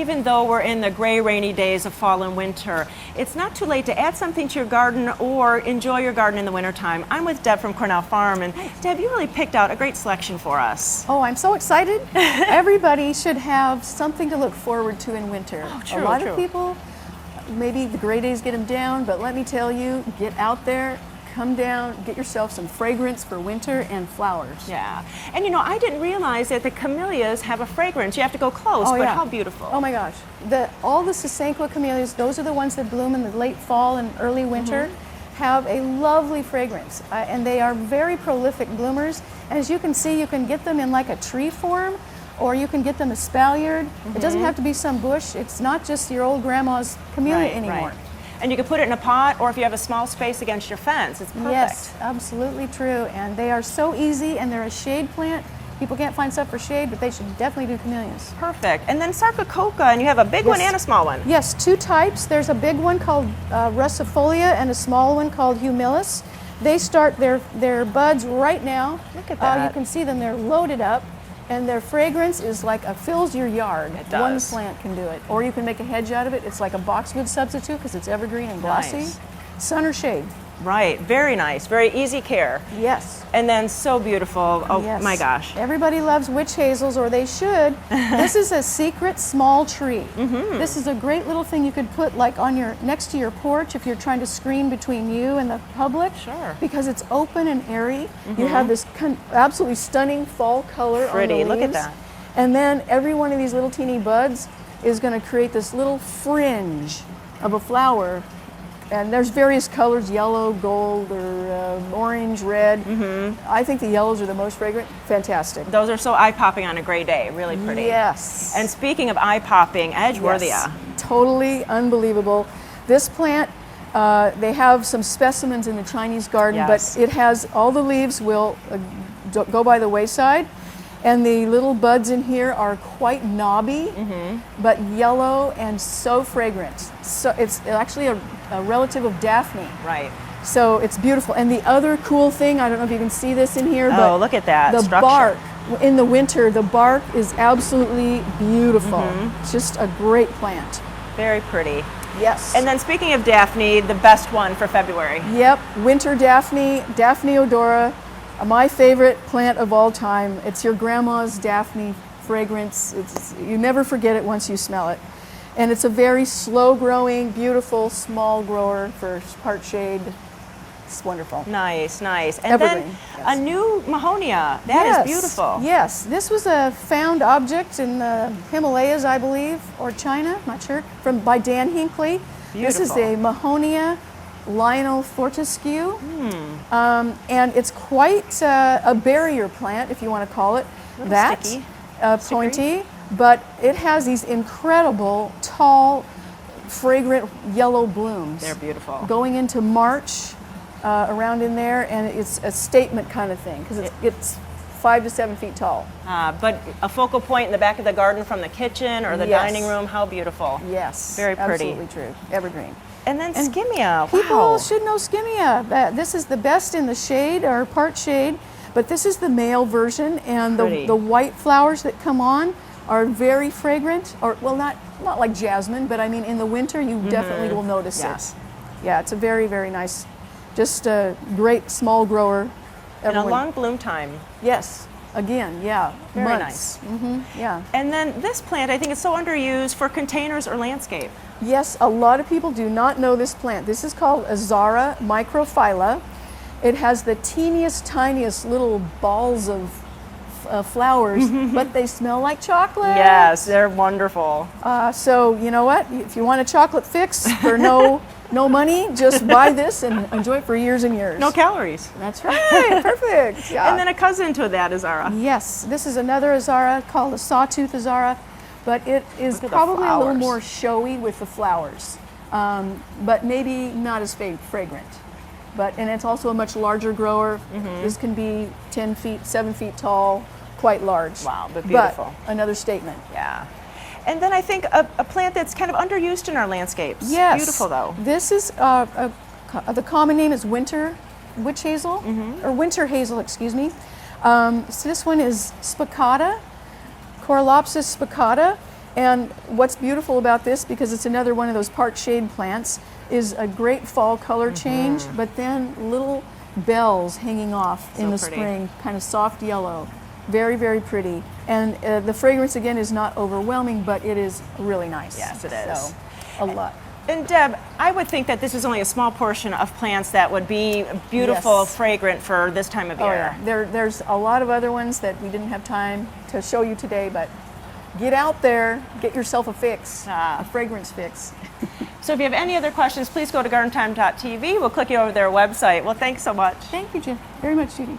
even though we're in the gray, rainy days of fall and winter, it's not too late to add something to your garden or enjoy your garden in the wintertime. I'm with Deb from Cornell Farm, and Deb, you really picked out a great selection for us. Oh, I'm so excited. Everybody should have something to look forward to in winter. Oh, true, a lot of people, maybe the gray days get them down, but let me tell you, get out there, come down, get yourself some fragrance for winter and flowers. Yeah, and you know, I didn't realize that the camellias have a fragrance. You have to go close, Oh, but yeah. how beautiful. Oh my gosh. All the Sasanqua camellias, those are the ones that bloom in the late fall and early winter, have a lovely fragrance. And they are very prolific bloomers. As you can see, you can get them in like a tree form, or you can get them espaliered. It doesn't have to be some bush. It's not just your old grandma's camellia anymore. Right. And you can put it in a pot, or if you have a small space against your fence, it's perfect. Yes, absolutely true. And they are so easy, and they're a shade plant. People can't find stuff for shade, but they should definitely do camellias. Perfect. And then sarcococa, and you have a big one and a small one. Yes, two types. There's a big one called russifolia and a small one called humilis. They start their buds right now. Look at that. You can see them, they're loaded up. And their fragrance is like fills your yard. It does. One plant can do it. Or you can make a hedge out of it. It's like a boxwood substitute because it's evergreen and glossy. Nice. Sun or shade. Right, very nice, very easy care. Yes. And then so beautiful. Oh Yes. my gosh. Everybody loves witch hazels, or they should. This is a secret small tree. This is a great little thing you could put like on next to your porch if you're trying to screen between you and the public. Sure. Because it's open and airy. You have this absolutely stunning fall color Pretty, on the leaves. look at that. And then every one of these little teeny buds is going to create this little fringe of a flower. And there's various colors, yellow, gold, or orange, red. I think the yellows are the most fragrant. Fantastic. Those are so eye-popping on a gray day, really pretty. Yes. And speaking of eye-popping, Edgeworthia. Yes. Totally unbelievable. This plant, they have some specimens in the Chinese garden, Yes. but it has, all the leaves will go by the wayside. And the little buds in here are quite knobby, but yellow and so fragrant. So it's actually a relative of Daphne. Right. So it's beautiful. And the other cool thing, I don't know if you can see this in here, but look at that the structure. bark. In the winter, the bark is absolutely beautiful. It's just a great plant. Very pretty. Yes. And then speaking of Daphne, the best one for February. Yep, winter Daphne, Daphne Odora. My favorite plant of all time. It's your grandma's Daphne fragrance. You never forget it once you smell it. And it's a very slow growing, beautiful, small grower for part shade. It's wonderful. Nice, nice. And Evergreen, then yes. a new Mahonia. That is beautiful. Yes, this was a found object in the Himalayas, I believe, or China, not sure, by Dan Hinckley. This is a Mahonia Lionel Fortescue, and it's quite a barrier plant, if you want to call it that. Sticky. Pointy, but it has these incredible, tall, fragrant yellow blooms. They're beautiful. Going into March, around in there, and it's a statement kind of thing because it's 5 to 7 feet tall. But a focal point in the back of the garden from the kitchen or the dining room, how beautiful. Yes, Very pretty. absolutely true. Evergreen. And then Skimmia. People should know Skimmia. This is the best in the shade or part shade, but this is the male version, and the white flowers that come on are very fragrant, or well, not like jasmine, but I mean in the winter you definitely will notice it. Yeah, it's a very, very nice, just a great small grower. And a long bloom time. Yes. Again, yeah. Very months. nice. Yeah. And then this plant, I think it's so underused for containers or landscape. Yes, a lot of people do not know this plant. This is called Azara Microphylla. It has the teeniest, tiniest little balls of flowers, but they smell like chocolate. Yes, they're wonderful. So you know what? If you want a chocolate fix for no money, just buy this and enjoy it for years and years. No calories. That's right. Perfect. Yeah. And then a cousin to that, Azara. Yes, this is another Azara called a sawtooth Azara, but it is probably a little more showy with the flowers, but maybe not as fragrant. And it's also a much larger grower. This can be 10 feet, 7 feet tall, quite large. Wow, but beautiful. But another statement. Yeah. And then I think a plant that's kind of underused in our landscapes. Yes. Beautiful though. This is, the common name is witch hazel, or winter hazel, excuse me. So this one is spicata, Corylopsis spicata, And what's beautiful about this, because it's another one of those part shade plants, is a great fall color change, but then little bells hanging off in the spring, kind of soft yellow. Very, very pretty. And the fragrance, again, is not overwhelming, but it is really nice. Yes, it is. So, a lot. And Deb, I would think that this is only a small portion of plants that would be beautiful, fragrant for this time of year. Yeah. There's a lot of other ones that we didn't have time to show you today, but get out there, get yourself a fix, a fragrance fix. So if you have any other questions, please go to gardentime.tv. We'll click you over their website. Well, thanks so much. Thank you, Jim. Very much, Judy.